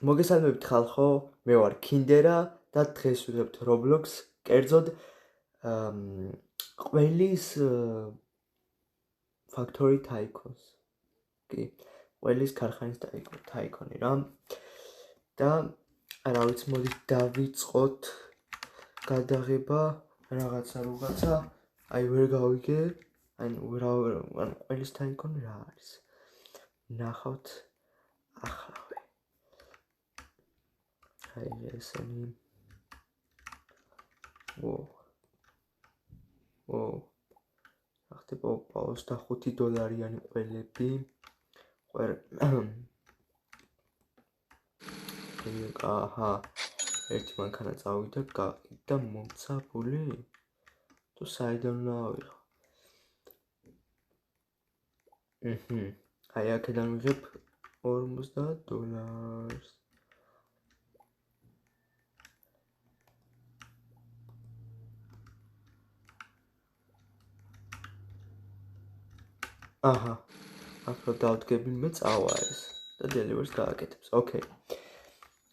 მოგესალმებით ხალხო, მე ვარ Kindera და დღეს ვიღებთ Roblox, კერძოდ ყველის Factory Tycoons. კი, ყველის ქარხანის Tycoon-ი რა. და რა ვიცი, მოდით დავიწყოთ გადაღება რაღაცა, აი ვერ გავიგე, ანუ ყველის Tycoon რა არის. ნახავთ ახლა. Hi, ესენი. ახტება $25 ყველები. აჰა. ერთი მანქანა წავიდა, გაყიდა მომცაბული. თუ საიდან ავიღო? აი აქედან ვიღებ $50. აჰა. ახლა დავდგები მე წავა ეს და delivery-ს გააკეთებს. ოკეი.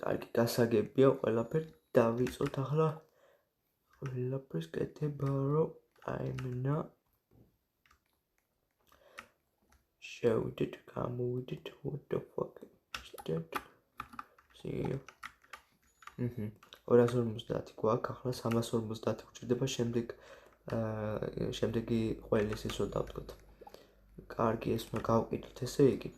კარგი, გასაგებია ყველაფერი დავიწყოთ ახლა. ყველაფერს კეთება რომ აიმენა შევიდეთ, გამოვიდეთ, what the fuck is that? See you. 250 გვაქვს, ახლა 350 გვჭირდება შემდეგი ყველის ის რომ დავდგოთ. კარგი, ეს უნდა გავყიდოთ, ესე იგი.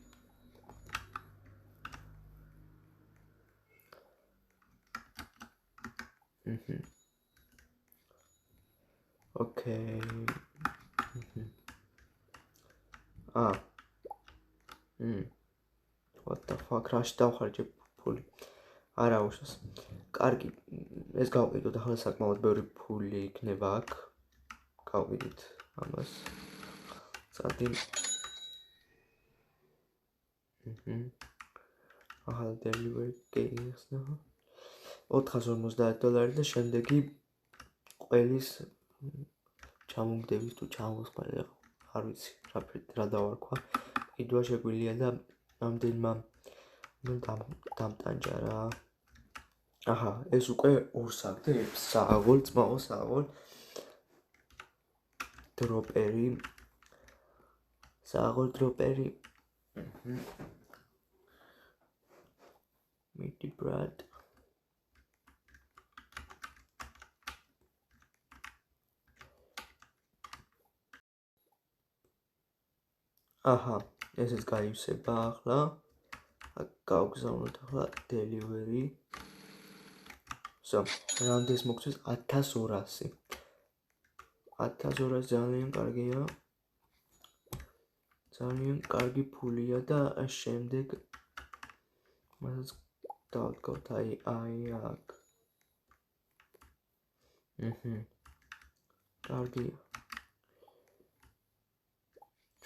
ოკეი. What the fuck, რაში დავხარჯე ფული? არა უშავს. კარგი, ეს გავყიდოთ, ახლა საკმაოდ ბევრი ფული იქნება აქ. გავყიდით ამას. წადი. ახლა delivery გეიხსნა. $450 და შემდეგი ყველის ჩამოგდების თუ ჩამოსყალე არ ვიცი რა დავარქვა. ყიდვა შეგვიძლია და ამდენმა დამტანჯა რა. აჰა, ეს უკვე ორსაგდე, საღოლ, ძმაო, საღოლ. დროპერი. Meaty bread. აჰა, ესეც გაივსება ახლა. გავგზავნოთ ახლა delivery. რამდენს მოგწევს 1200. 1200 ძალიან კარგია. ძალიან კარგი ფულია და შემდეგ მასაც დავდგავთ აი აქ. კარგია.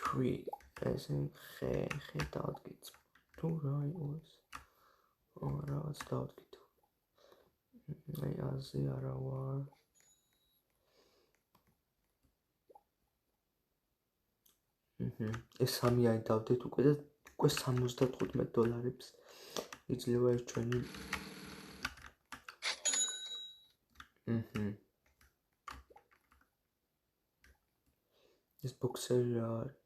3 ესე ხე დავდგით. თუ რა იყოს? რაღაც დავდგით. აი ასე არა ვარ. ეს სამი აი დავდეთ უკვე და უკვე $75 იძლევა ეს ჩვენი. ეს ბოქსერი რა არის?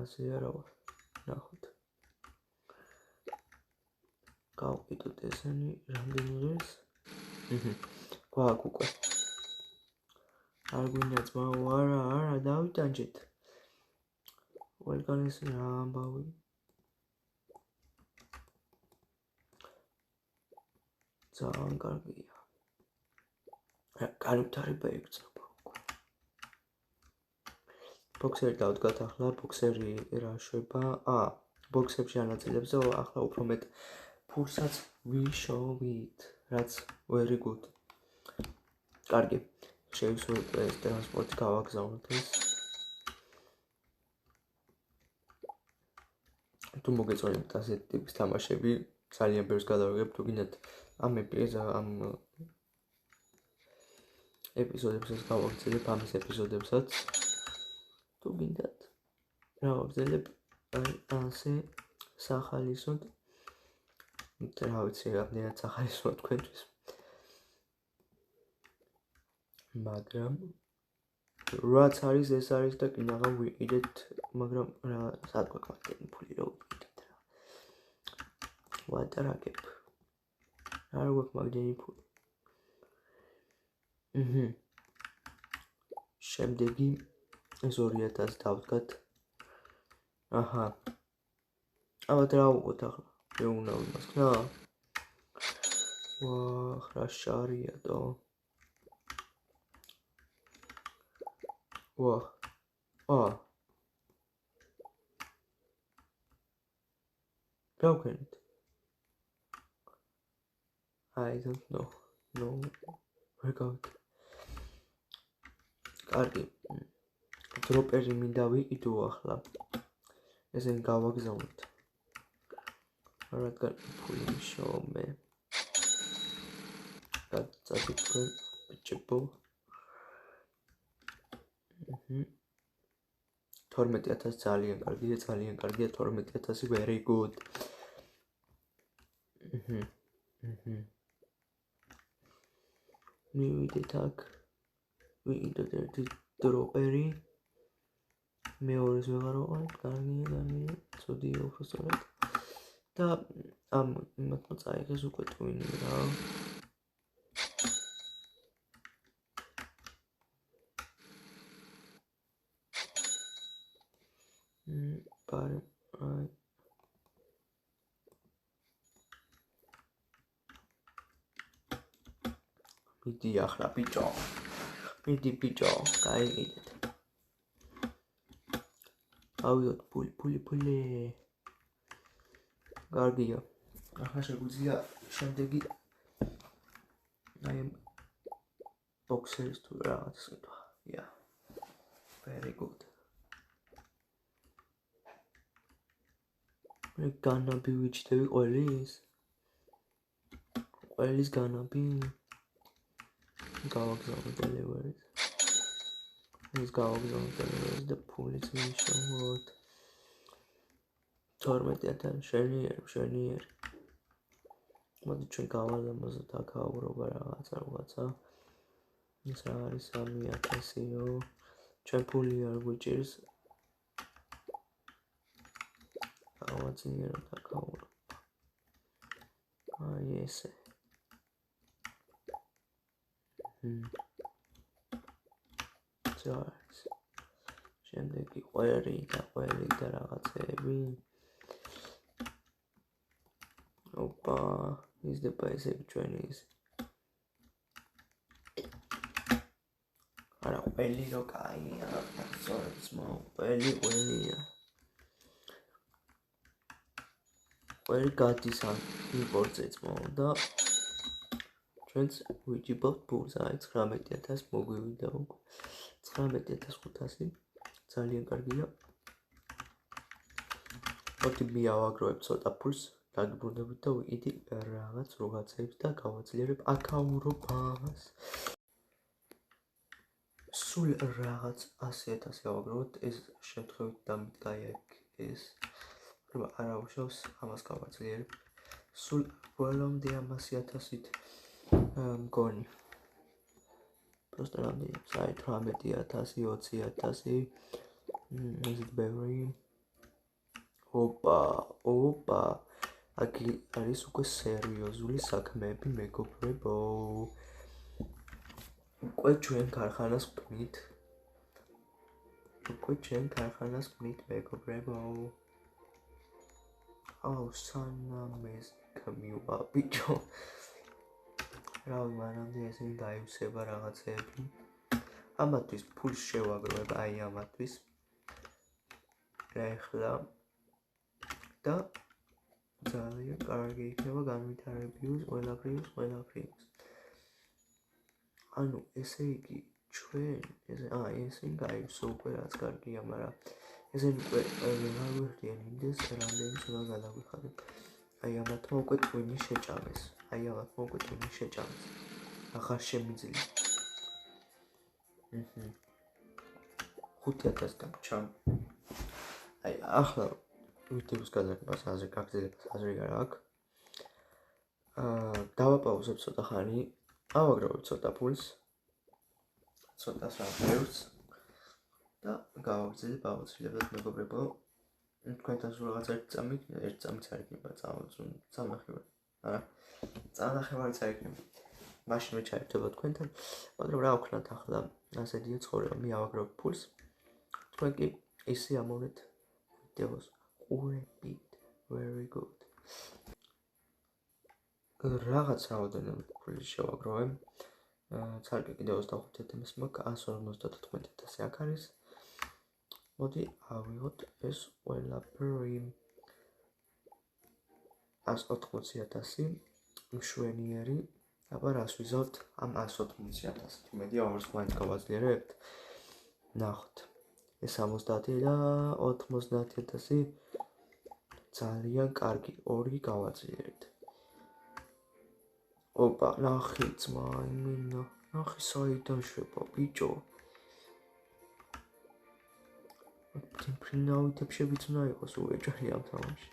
ასე არა ვარ. ნახოთ. გავყიდოთ ესენი რამდენი ღირს? გვაქვს უკვე. არ გვინდა ძმაო, არა, დავიტანჯეთ. ყველგან ეს რა ამბავი? ძალიან კარგია. განვითარება იგრძნობა უკვე. ბოქსერი დავდგათ ახლა, ბოქსერი რა შვება? ბოქსებში ანაწილებზე ახლა უფრო მეტ ფულსაც ვიშოვით, რაც very good. კარგი. შევისურვოთ ეს ტრანსპორტი გავაგზავნოთ ეს. თუ მოგეწონებთ ასეთი ტიპის თამაშები, ძალიან ბევრს გადავიღებ, თუ გინდათ ამ ეპიზოდებსაც გავაგრძელებ, ამის ეპიზოდებსაც. თუ გინდათ რა ვაგრძელებ, აი ასე სახალისოდ რა ვიცი, რამდენად სახარისოა თქვენთვის. მაგრამ რაც არის ეს არის და კიდევ ვიყიდეთ, მაგრამ რა საკვე გვაქვს ფული რო ვიყიდეთ რა. ვატარაკებ. რა გვაქვს მაგდენი ფული. შემდეგი ეს 2000 დავდგათ. აჰა. ალბათ რა უყოთ ახლა? მეუნა იმას ხნა? ვაჰ, რა შარია დო. ვაჰ. რა ვქენით? I don't know. No. ვერ გავიქ. კარგი. დროპერი მინდა ვიყიდო ახლა. ესენი გავაგზავნოთ. რადგან ფული მიშოვე. გაწადით თქვენ ბიჭებო. 12000 ძალიან კარგია 12000 very good. მივიდეთ აქ. ვიყიდოთ ერთი დროპერი. მეორეს ვეღარ ვიყავით, კარგია, ცოდია უბრალოდ. და ამ იმათმა წაიღეს უკვე ტვინი რა. პარე, აი. მიდი ახლა ბიჭო. მიდი ბიჭო, გაიგეთ. ავიღოთ ფული. კარგია. ახლა შეგვიძლია შემდეგი აი ბოქსერის თუ რაღაც სიტყვა. Yeah. Very good. მე განაბი ვიჩდები ყველის? ყველის განაბი? გავაგზავნე დელევერის. ეს გავაგზავნე დელევერის და ფულიც მიშოვოთ. 12000 შენიერი. მოდი ჩვენ გავაზამაზოთ აქაურობა რაღაცა. ეს არის 3000-იო. ჩვენ ფული არ გვიჭირს. გავაძინეროთ აქაურობა. აი ესე. ზარს. შემდეგი ყველი და რაღაცეები. ოპა, იზრდება ესები ჩვენი ის. არა, ყველი რო კაია, სწორედ მო, ყველია. ყველი გადის ან იმპორტზეც მო და ჩვენც ვიჭიბოთ ფულს, აი 19000 მოგვივიდა უკვე. 19500 ძალიან კარგია. მოდი მივაგროვებ ცოტა ფულს. დაგიბრუნდებით და ვიყიდი რაღაც რაღაცებს და გავაძლიერებ აქაურობას. სულ რაღაც 100000 გავაგროვოთ, ეს შემთხვევით დამდგაია ეს. არა უშავს, ამას გავაძლიერებ. სულ ბოლომდე ამ 100000-ით მგონი. просто რამდენი? საი 18000, 20000. ისეთ ბევრი. ოპა. აქ არის უკვე სერიოზული საქმეები მეგობრებო. უკვე ჩვენ ქარხანას ვქმნით მეგობრებო. აუ სანამეს კმივა ბიჭო. რა მანამდე ესენი დაივსება რაღაცეები. ამათვის ფულს შევაგროვებ აი ამათვის. ეხლა და ძალიან კარგი იქნება განვითარებიოს ყველაფრის. ანუ ესე იგი ჩვენ ესე გაივსო უკვე რაც კარგია, მაგრამ ესენი უკვე ვეღარ ვიხდიან იმდეს რამდენი უნდა გადაგვიხადებ. აი ამათმა უკვე ტვინი შეჭამეს. აღარ შემიძლია. 5000 დაგჭამ. აი ახლა ვიდეოს გადაღებას გაგზელებას აზრი არ აქვს. დავაპაუზებ ცოტა ხანი, ავაგროვებ ცოტა ფულს, ცოტა საფერს და გავაგრძელებ აუცილებლად მეგობრებო. თქვენთან სულ რაღაც ერთ წამით წაიქნება წამნახევარი. არა, წამნახევარი წაიქნება. მაშინ მე ჩაერთვება თქვენთან, მაგრამ რა ვქნათ ახლა, ასეთია ცხოვრება, მე ავაგროვებ ფულს. თქვენ კი ისე ამოვნეთ ვიდეოს ყურებით, very good. რაღაც რაოდენობით ფული შევაგროვე. ცალკე კიდევ 25,000 მაქვს, 154,000 აქ არის. მოდი ავიღოთ ეს ყველაფერი. 180,000 მშვენიერი. აბა რას ვიზავთ ამ 180,000? იმედია ორს მაინც გავაძლიერებთ. ნახოთ. ეს 70 და 90,000 ძალიან კარგი, ორი გავაძლიერეთ. ოპა, ნახე ძმა, იმენა, ნახე საიდან შვება, ბიჭო. თემფრინავით შეგვიძლია იყოს უეჭველი ამ თამაში.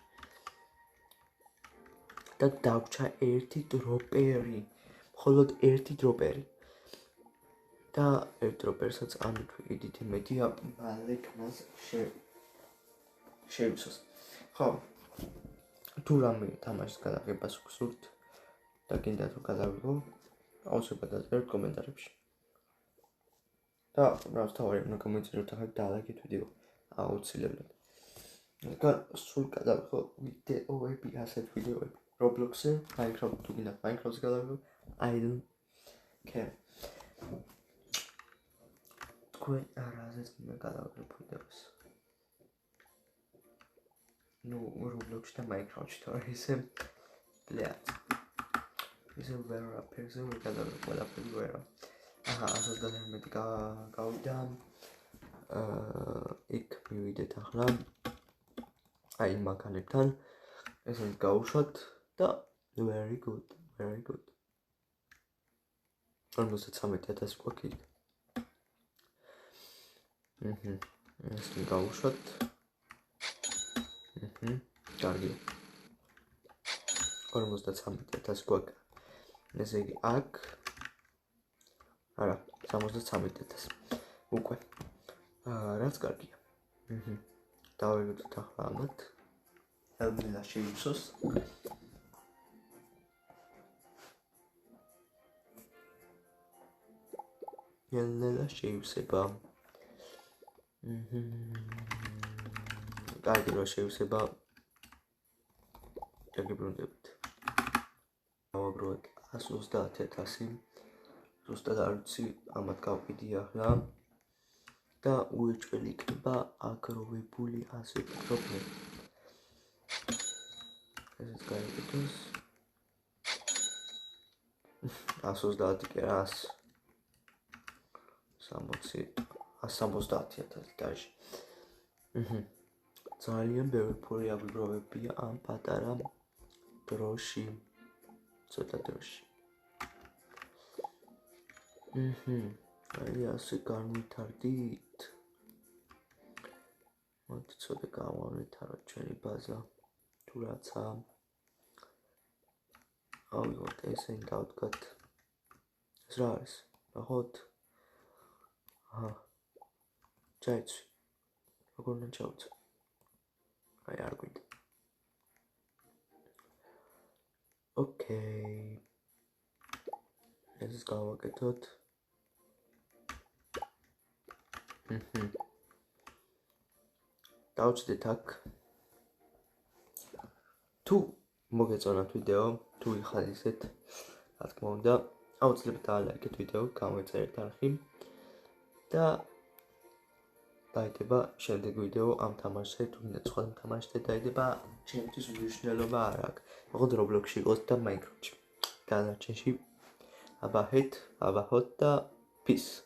და დაგვჭა ერთი დროპერი, მხოლოდ ერთი დროპერი. და ერთ დროპერსაც ამითვიდით იმედია მალე კნას შევისოს. ხო, თუ რამე თამაშის გადაღებას გსურთ და გინდათ რომ გადავიღო, აუცილებლად დაწერთ კომენტარებში. და რაც თავი უნდა გამოიწეროთ ახლა დალაიქეთ ვიდეო, აუცილებლად. და სულ გადავიღო ვიდეოები, ასეთ ვიდეოები. Roblox-ზე, Minecraft თუ გინდათ Minecraft-ზე გადავიღო, I don't care. თქვენ არაზეც მე გადავიღებ ვიდეოს. ნუ Roblox-ში და Minecraft-ში თორე ისე ბლეად. ისე ვერა პერზე ვიკადავებ ყველაფერი ვერა. აჰა, 121 გავიდა. იქ მივიდეთ ახლა. აი მაგალითთან ესეც გავუშვათ და very good, very good. 53,000 გვაქვს. ეს გავუშვათ. კარგი. 53,000 გვაქვს. ესე იგი აქ არა, 73,000. უკვე. რაც კარგია. დავიღოთ ახლა ამათ. ელმელა შეივსოს. ელმელა შეივსება. კარგი რომ შეივსება. გაგიბრუნდებით. ავაგროვეთ 130,000. ზუსტად არ ვიცი, ამათ გავყიდი ახლა. და უეჭველი იქნება აგროვებული ასეთი დროპერი. ესეც გაიგეთოს. 130 კი რა 170,000 დაჟე. ძალიან ბევრი ფული აგვიგროვებია ამ პატარა დროში. ცოტა დროში. აი ასე განვითარდით. მოდი ცოტა გავავითაროთ ჩვენი ბაზა. თუ რაცა. ავიღოთ ესენი დავდგათ. ეს რა არის? ნახოთ. აჰა. ჩაიცვი. როგორ უნდა ჩავიცვი? აი არ გვინდა. ოკეი. ეს გავაკეთოთ. დავჭდეთ აქ. თუ მოგეწონათ ვიდეო, თუ იხალისეთ, რა თქმა უნდა, აუცილებლად დაალაიქეთ ვიდეო, გამოიწერეთ არხი და დაიდება შემდეგ ვიდეო ამ თამაშზე, თუ გინდა სხვა თამაშზე დაიდება, ჩემთვის მნიშვნელობა არ აქვს. მოხდა Roblox-ში იყოს და Minecraft-ში. დანარჩენში აბაჰოთ და peace.